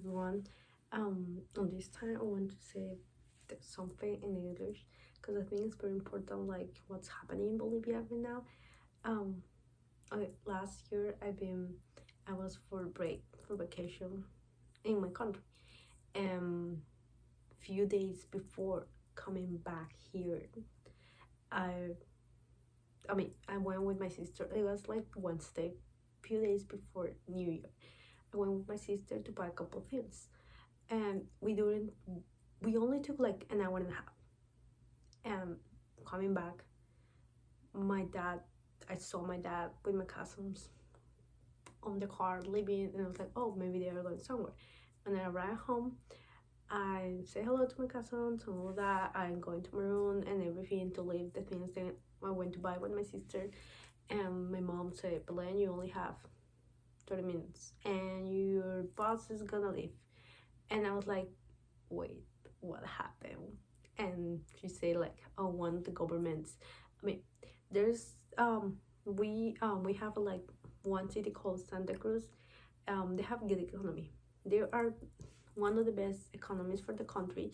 everyone. On this time, I want to say something in English because I think it's very important, like what's happening in Bolivia right now. Um, Last year I was for vacation in my country. Few days before coming back here, I I went with my sister. It was like Wednesday, few days before New Year. I went with my sister to buy a couple of things, and we only took like an hour and a half. And coming back, my dad, I saw my dad with my cousins on the car leaving, and I was like, oh, maybe they are going somewhere. And I arrived home. I say hello to my cousins and all of that. I'm going to my room and everything to leave the things that I went to buy with my sister. And my mom said, Belen, you only have 30 minutes and your boss is gonna leave. And I was like, wait, what happened? And she said like, oh, one of the governments, there's we have like one city called Santa Cruz. They have good economy. They are one of the best economies for the country.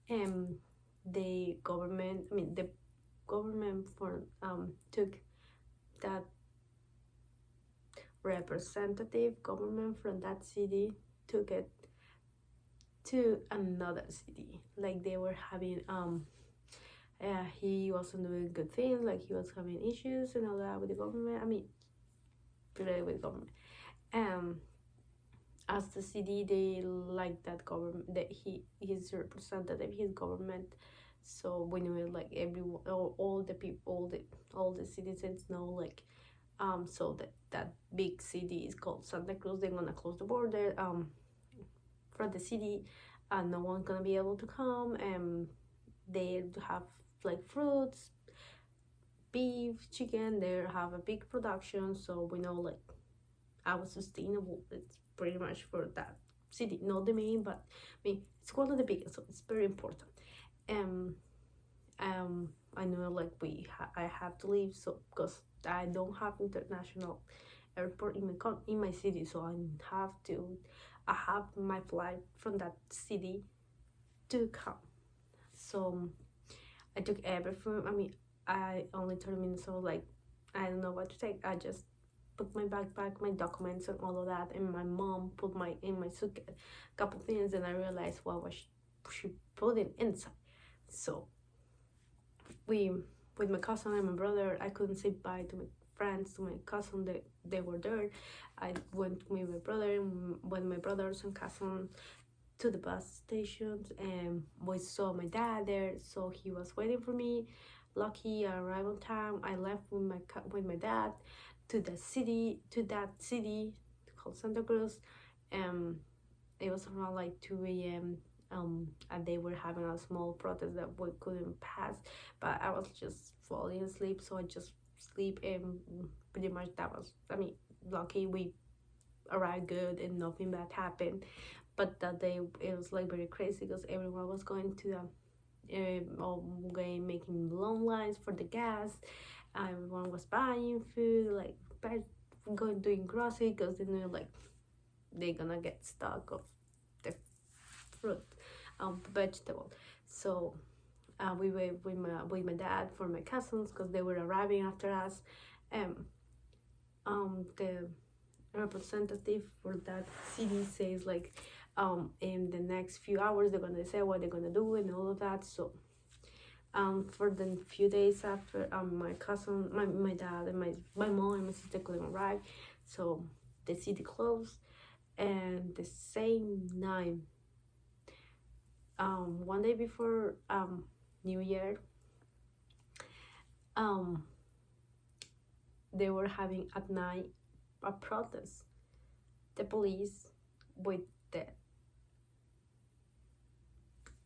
And the government for took that representative government from that city, took it to another city. Like they were having he wasn't doing good things, like he was having issues and all that with the government. Related with government. As the city, they like that government, that he's representative, his government. So we knew it, like everyone, all the people, all the citizens know, like so that big city is called Santa Cruz. They're gonna close the border for the city, and no one's gonna be able to come. And they have like fruits, beef, chicken. They have a big production, so we know like our sustainable. It's pretty much for that city, not the main, but it's one of the biggest, so it's very important. I know like I have to leave, so because I don't have international airport in my city, so I have my flight from that city to come. So I took everything. I only 30 minutes, so like I don't know what to take. I just put my backpack, my documents, and all of that, and my mom put in my suitcase a couple things, and I realized what was she putting inside. So with my cousin and my brother, I couldn't say bye to my friends, to my cousin. They were there. I went with my brothers and cousins to the bus stations, and we saw my dad there, so he was waiting for me. Lucky I arrived on time. I left with my dad to that city called Santa Cruz. It was around like 2 a.m. And they were having a small protest that we couldn't pass, but I was just falling asleep, so I just sleep, and pretty much that was, lucky we arrived good and nothing bad happened. But that day it was like very crazy because everyone was going to making long lines for the gas. Everyone was buying food, like doing grocery, because they knew like they're gonna get stuck of the fruit, vegetable. So we were with my dad for my cousins because they were arriving after us. The representative for that city says like in the next few hours they're gonna say what they're gonna do and all of that. So for the few days after, my cousin, my dad and my mom and my sister couldn't arrive, so the city closed. And the same night, one day before New Year, they were having at night a protest. The police with the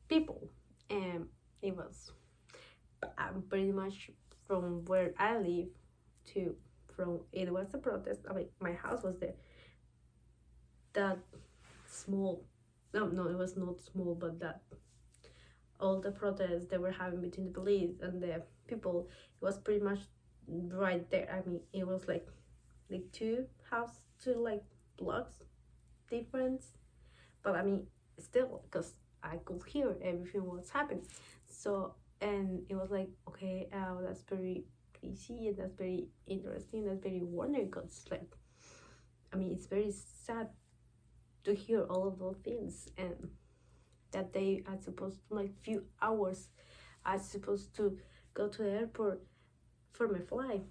people, and it was pretty much from where I live to from it was a protest. My house was there. That small, no, it was not small, but that all the protests they were having between the police and the people, it was pretty much right there. It was like two like blocks difference, but I mean, still, because I could hear everything was happening. So, and it was like, okay, that's very crazy, and that's very interesting, that's very wonderful, because like, I mean, it's very sad to hear all of those things. And that day I supposed to, like, few hours I supposed to go to the airport for my flight,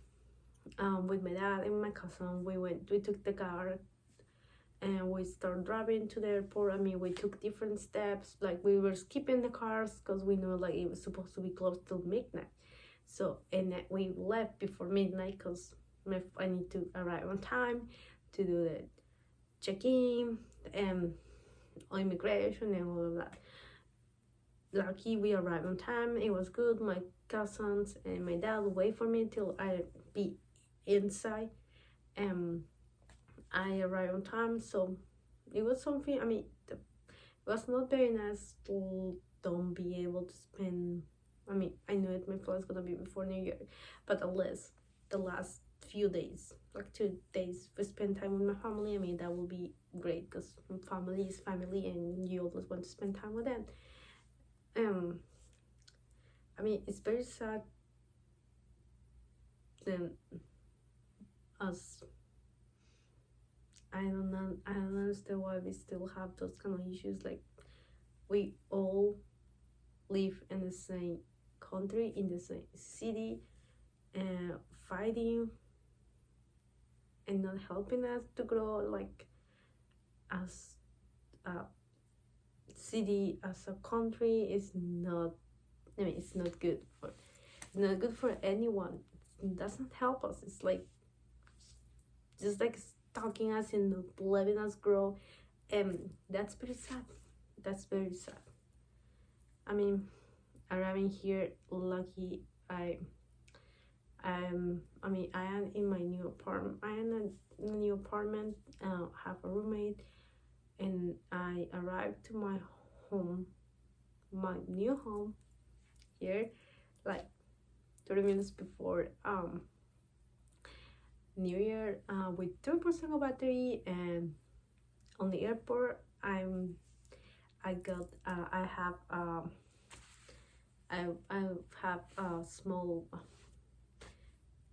with my dad and my cousin. We took the car and we started driving to the airport. I mean, we took different steps, like we were skipping the cars because we knew like it was supposed to be close to midnight. So, and then we left before midnight because I need to arrive on time to do the check-in and immigration and all of that. Lucky we arrived on time. It was good. My cousins and my dad wait for me till I be inside. I arrived on time, so it was something. I mean, it was not very nice to don't be able to spend. I mean, I knew it. My flight's gonna be before New Year, but at least the last few days, like 2 days, we spend time with my family. I mean, that will be great because family is family, and you always want to spend time with them. I mean, it's very sad then us. I don't understand why we still have those kind of issues. Like, we all live in the same country, in the same city, and fighting and not helping us to grow, like, as a city, as a country. Is not, I mean, it's not good for anyone. It doesn't help us. It's like just like stalking us and not letting us grow, and that's very sad. That's very sad. I mean, arriving here, lucky. I mean, I am in my new apartment. I am in a new apartment. Have a roommate, and I arrived to my home, my new home, here, like 30 minutes before New Year, with 2% of battery. And on the airport, I have a small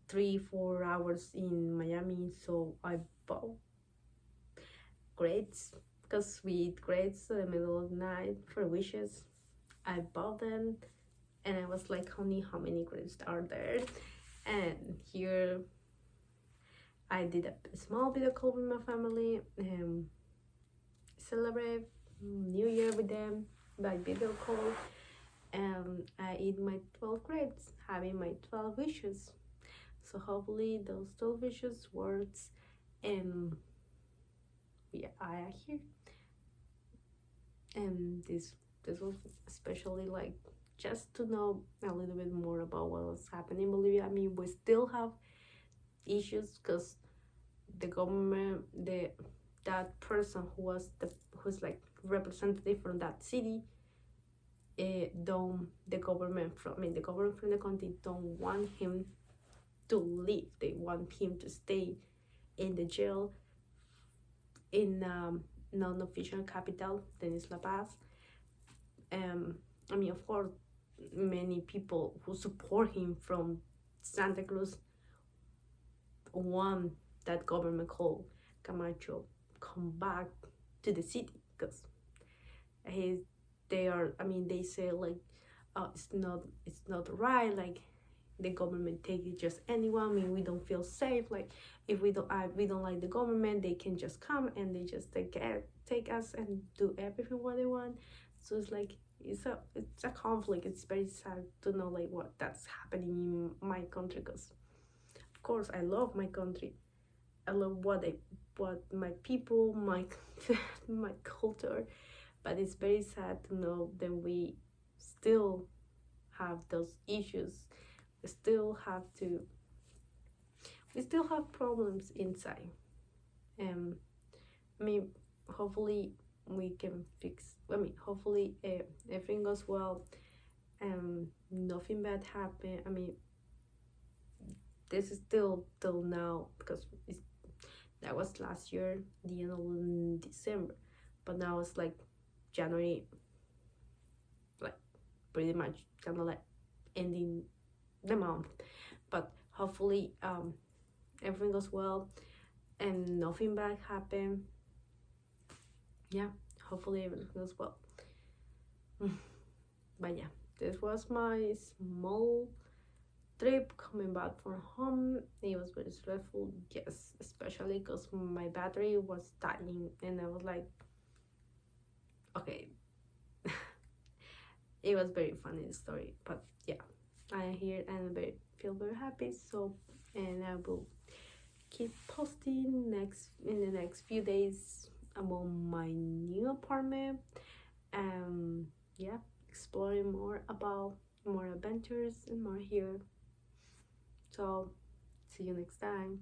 3-4 hours in Miami, so I bought grapes because we eat grapes in the middle of the night for wishes. I bought them, and I was like, honey, how many grapes are there? And here I did a small video call with my family, celebrate New Year with them by video call, and I eat my 12 grapes, having my 12 wishes. So hopefully those 12 wishes works, and I are here. And this was especially like just to know a little bit more about what was happening in Bolivia. I mean, we still have issues because the government, that person who's like representative from that city, the government from the country don't want him to leave. They want him to stay in the jail in non-official capital, then is La Paz. I mean, of course, many people who support him from Santa Cruz want that government called Camacho come back to the city, because they say like, it's not right, like the government take just anyone. I mean, we don't feel safe. Like, if we don't like the government, they can just come and they just take us and do everything what they want. So it's like it's a conflict. It's very sad to know like what that's happening in my country, because of course I love my country. I love what my people, my my culture, but it's very sad to know that we still have those issues. We still have problems inside. I mean, hopefully we can fix. I mean, hopefully everything goes well and nothing bad happen. I mean, this is still till now, because that was last year, the end of December. but now it's like January, like pretty much kind of like ending the month. But hopefully everything goes well and nothing bad happen. Yeah, hopefully everything goes well. But yeah, this was my small trip coming back from home. It was very stressful, yes, especially because my battery was dying and I was like, okay. It was very funny story, but yeah, I'm here and I feel very happy. So, and I will keep posting in the next few days about my new apartment. Yeah, exploring more about more adventures and more here. So, see you next time.